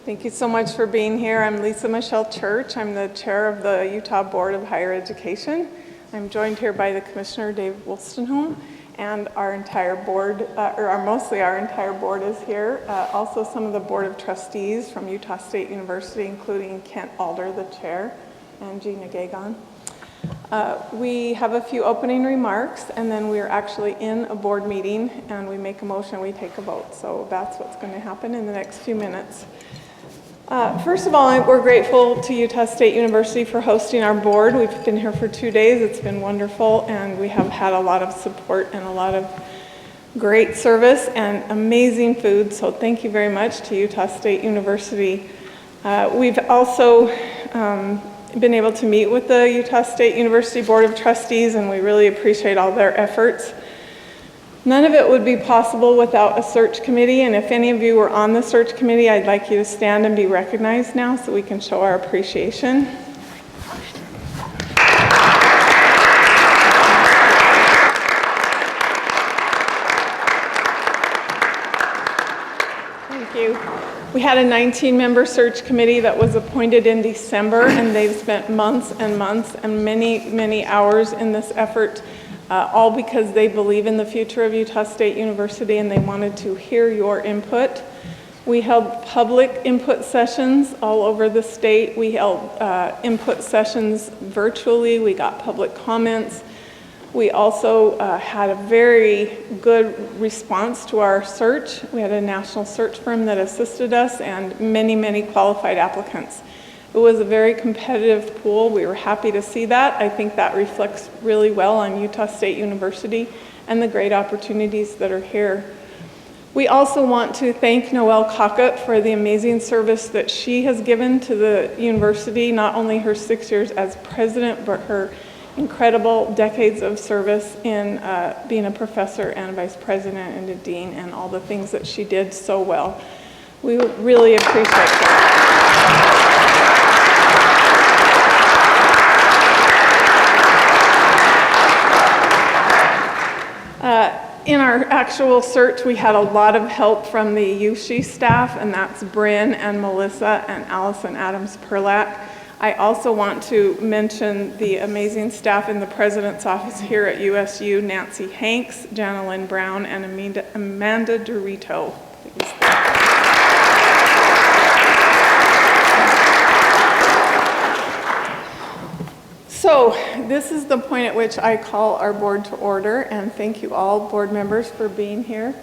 Thank you so much for being here. I'm Lisa Michelle Church. I'm the chair of the Utah Board of Higher Education. I'm joined here by the Commissioner, Dave Wolstenholme, and our entire board, mostly our entire board is here. Also some of the Board of Trustees from Utah State University, including Kent Alder, the chair, and Gina Gagon. We have a few opening remarks, and then we are actually in a board meeting, and we make a motion, we take a vote. So that's what's going to happen in the next few minutes. First of all, we're grateful to Utah State University for hosting our board. We've been here for 2 days. It's been wonderful, and we have had a lot of support and a lot of great service and amazing food. So thank you very much to Utah State University. We've also been able to meet with the Utah State University Board of Trustees, and we really appreciate all their efforts. None of it would be possible without a search committee, and if any of you were on the search committee, I'd like you to stand and be recognized now so we can show our appreciation. Thank you. We had a 19-member search committee that was appointed in December, and they've spent months and months and many, many hours in this effort, all because they believe in the future of Utah State University and they wanted to hear your input. We held public input sessions all over the state. We held input sessions virtually. We got public comments. We also had a very good response to our search. We had a national search firm that assisted us and many, many qualified applicants. It was a very competitive pool. We were happy to see that. I think that reflects really well on Utah State University and the great opportunities that are here. We also want to thank Noelle Cockett for the amazing service that she has given to the university, not only her 6 years as president, but her incredible decades of service in being a professor and a vice president and a dean and all the things that she did so well. We really appreciate that. In our actual search, we had a lot of help from the USU staff, and that's Bryn and Melissa and Allison Adams-Perlat. I also want to mention the amazing staff in the president's office here at USU, Nancy Hanks, Janalyn Brown, and Amanda Dorito. So this is the point at which I call our board to order, and thank you all board members for being here.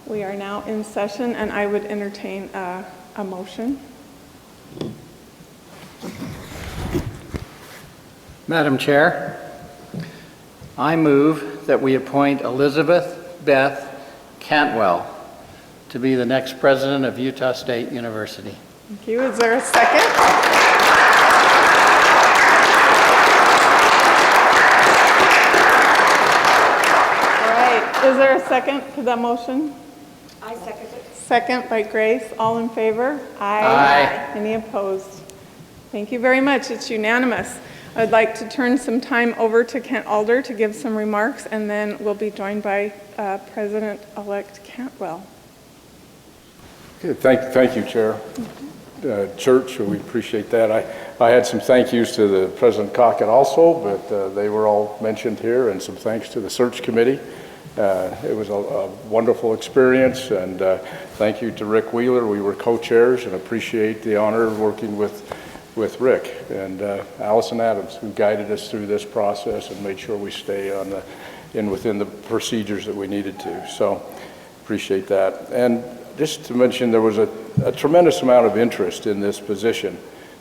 We are now in session, and I would entertain a motion. Madam Chair, I move that we appoint Elizabeth Beth Cantwell to be the next president of Utah State University. Thank you. Is there a second? Is there a second to that motion? I second it. Second by Grace. All in favor? Aye. Aye. Any opposed? Thank you very much. It's unanimous. I'd like to turn some time over to Kent Alder to give some remarks, and then we'll be joined by President-elect Cantwell. Okay, thank you, Chair. Church, we appreciate that. I had some thank yous to the President Cockett also, but they were all mentioned here, and some thanks to the search committee. It was a wonderful experience, and thank you to Rick Wheeler. We were co-chairs and appreciate the honor of working with Rick and Allison Adams, who guided us through this process and made sure we stay within the procedures that we needed to. So appreciate that. And just to mention, there was a tremendous amount of interest in this position,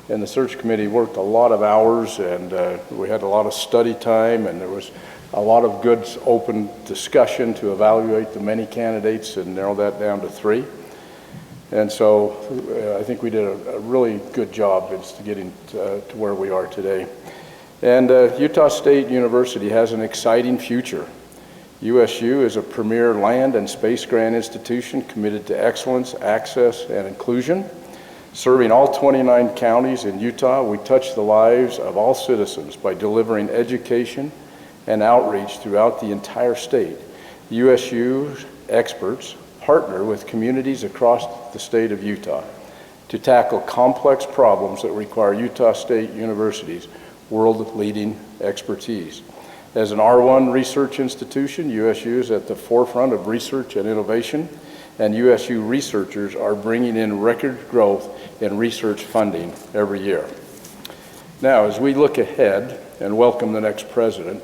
and the search committee worked a lot of hours, and we had a lot of study time, and there was a lot of good open discussion to evaluate the many candidates and narrow that down to 3. And so I think we did a really good job as to getting to where we are today. And Utah State University has an exciting future. USU is a premier land and space grant institution committed to excellence, access, and inclusion. Serving all 29 counties in Utah, we touch the lives of all citizens by delivering education and outreach throughout the entire state. USU experts partner with communities across the state of Utah to tackle complex problems that require Utah State University's world-leading expertise. As an R1 research institution, USU is at the forefront of research and innovation, and USU researchers are bringing in record growth in research funding every year. Now, as we look ahead and welcome the next president,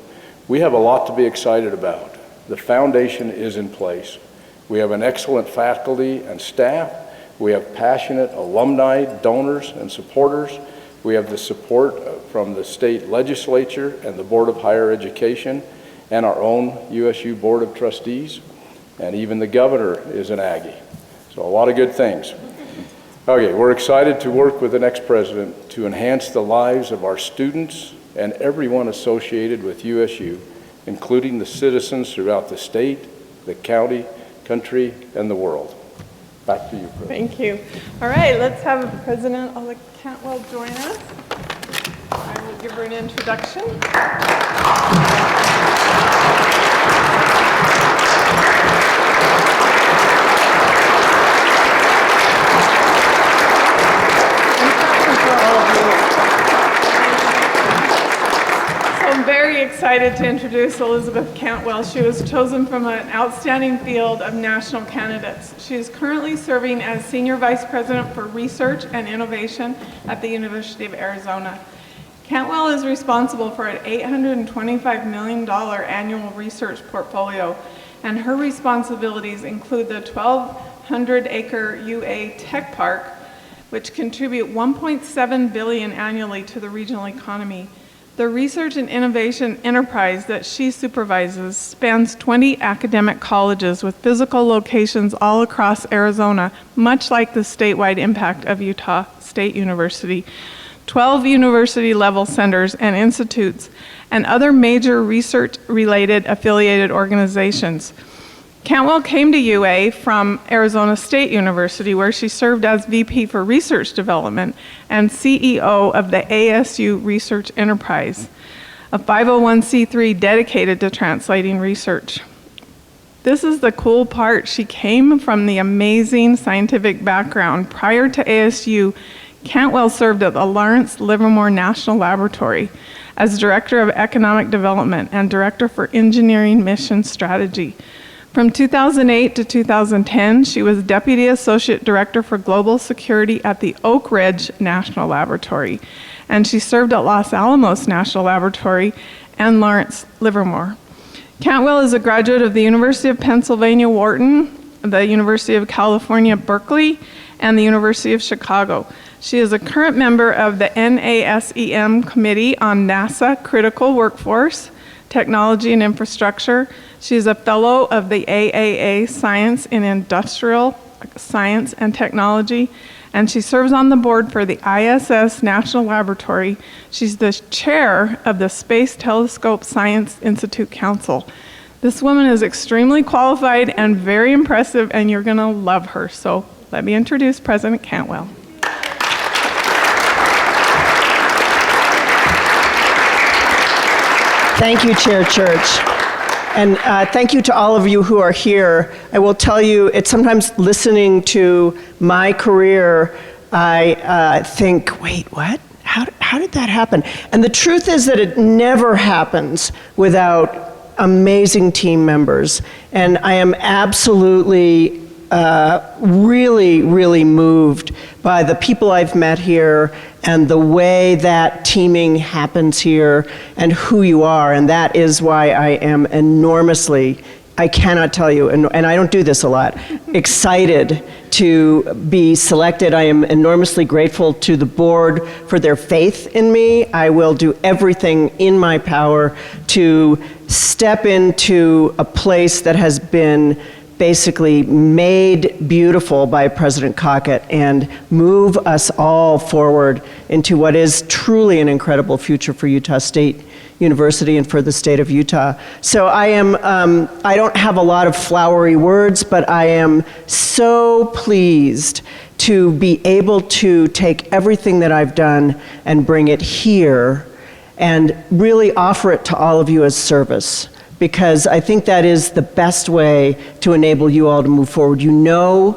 we have a lot to be excited about. The foundation is in place. We have an excellent faculty and staff. We have passionate alumni, donors, and supporters. We have the support from the state legislature and the Board of Higher Education and our own USU Board of Trustees, and even the governor is an Aggie. So a lot of good things. Okay, we're excited to work with the next president to enhance the lives of our students and everyone associated with USU, including the citizens throughout the state, the county, country, and the world. Back to you, President. Thank you. All right, let's have President Oleg Cantwell join us. I will give her an introduction. I'm very excited to introduce Elizabeth Cantwell. She was chosen from an outstanding field of national candidates. She is currently serving as Senior Vice President for Research and Innovation at the University of Arizona. Cantwell is responsible for an $825 million annual research portfolio, and her responsibilities include the 1,200-acre UA Tech Park, which contribute $1.7 billion annually to the regional economy. The research and innovation enterprise that she supervises spans 20 academic colleges with physical locations all across Arizona, much like the statewide impact of Utah State University, 12 university-level centers and institutes, and other major research-related affiliated organizations. Cantwell came to UA from Arizona State University, where she served as VP for Research Development and CEO of the ASU Research Enterprise, a 501c3 dedicated to translating research. This is the cool part. She came from the amazing scientific background. Prior to ASU, Cantwell served at the Lawrence Livermore National Laboratory as Director of Economic Development and Director for Engineering Mission Strategy. From 2008 to 2010, she was Deputy Associate Director for Global Security at the Oak Ridge National Laboratory, and she served at Los Alamos National Laboratory and Lawrence Livermore. Cantwell is a graduate of the University of Pennsylvania Wharton, the University of California Berkeley, and the University of Chicago. She is a current member of the NASEM Committee on NASA Critical Workforce, Technology and Infrastructure. She is a fellow of the AAA Science in Industrial Science and Technology, and she serves on the board for the ISS National Laboratory. She's the chair of the Space Telescope Science Institute Council. This woman is extremely qualified and very impressive, and you're going to love her. So let me introduce President Cantwell. Thank you, Chair Church. And thank you to all of you who are here. I will tell you, it's sometimes listening to my career, I think, wait, what? How did that happen? And the truth is that it never happens without amazing team members. And I am absolutely really moved by the people I've met here and the way that teaming happens here and who you are. And that is why I am enormously, I cannot tell you, and I don't do this a lot, excited to be selected. I am enormously grateful to the board for their faith in me. I will do everything in my power to step into a place that has been basically made beautiful by President Cockett and move us all forward into what is truly an incredible future for Utah State University and for the state of Utah. So I don't have a lot of flowery words, but I am so pleased to be able to take everything that I've done and bring it here and really offer it to all of you as service, because I think that is the best way to enable you all to move forward. You know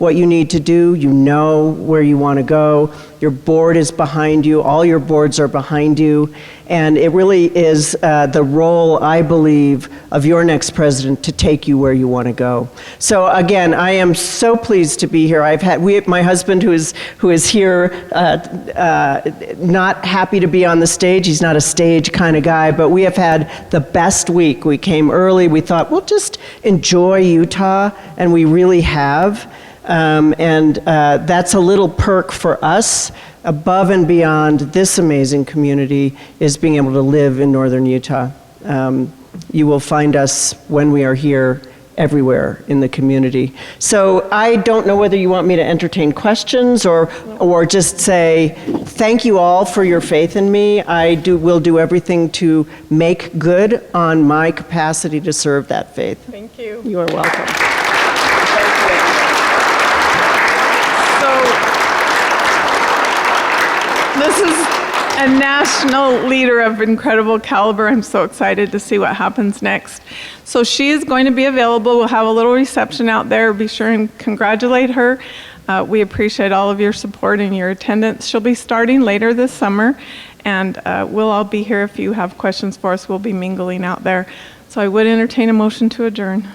what you need to do. You know where you want to go. Your board is behind you. All your boards are behind you. And it really is the role, I believe, of your next president to take you where you want to go. So again, I am so pleased to be here. My husband, who is here, not happy to be on the stage. He's not a stage kind of guy, but we have had the best week. We came early. We thought, we'll just enjoy Utah, and we really have. That's a little perk for us above and beyond this amazing community is being able to live in northern Utah. You will find us when we are here everywhere in the community. So I don't know whether you want me to entertain questions or just say thank you all for your faith in me. Will do everything to make good on my capacity to serve that faith. Thank you. You are welcome. This is a national leader of incredible caliber. I'm so excited to see what happens next. So she is going to be available. We'll have a little reception out there. Be sure and congratulate her. We appreciate all of your support and your attendance. She'll be starting later this summer, and we'll all be here if you have questions for us. We'll be mingling out there. So I would entertain a motion to adjourn.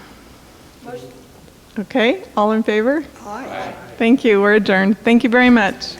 Motion. Okay, all in favor? Aye. Thank you. We're adjourned. Thank you very much.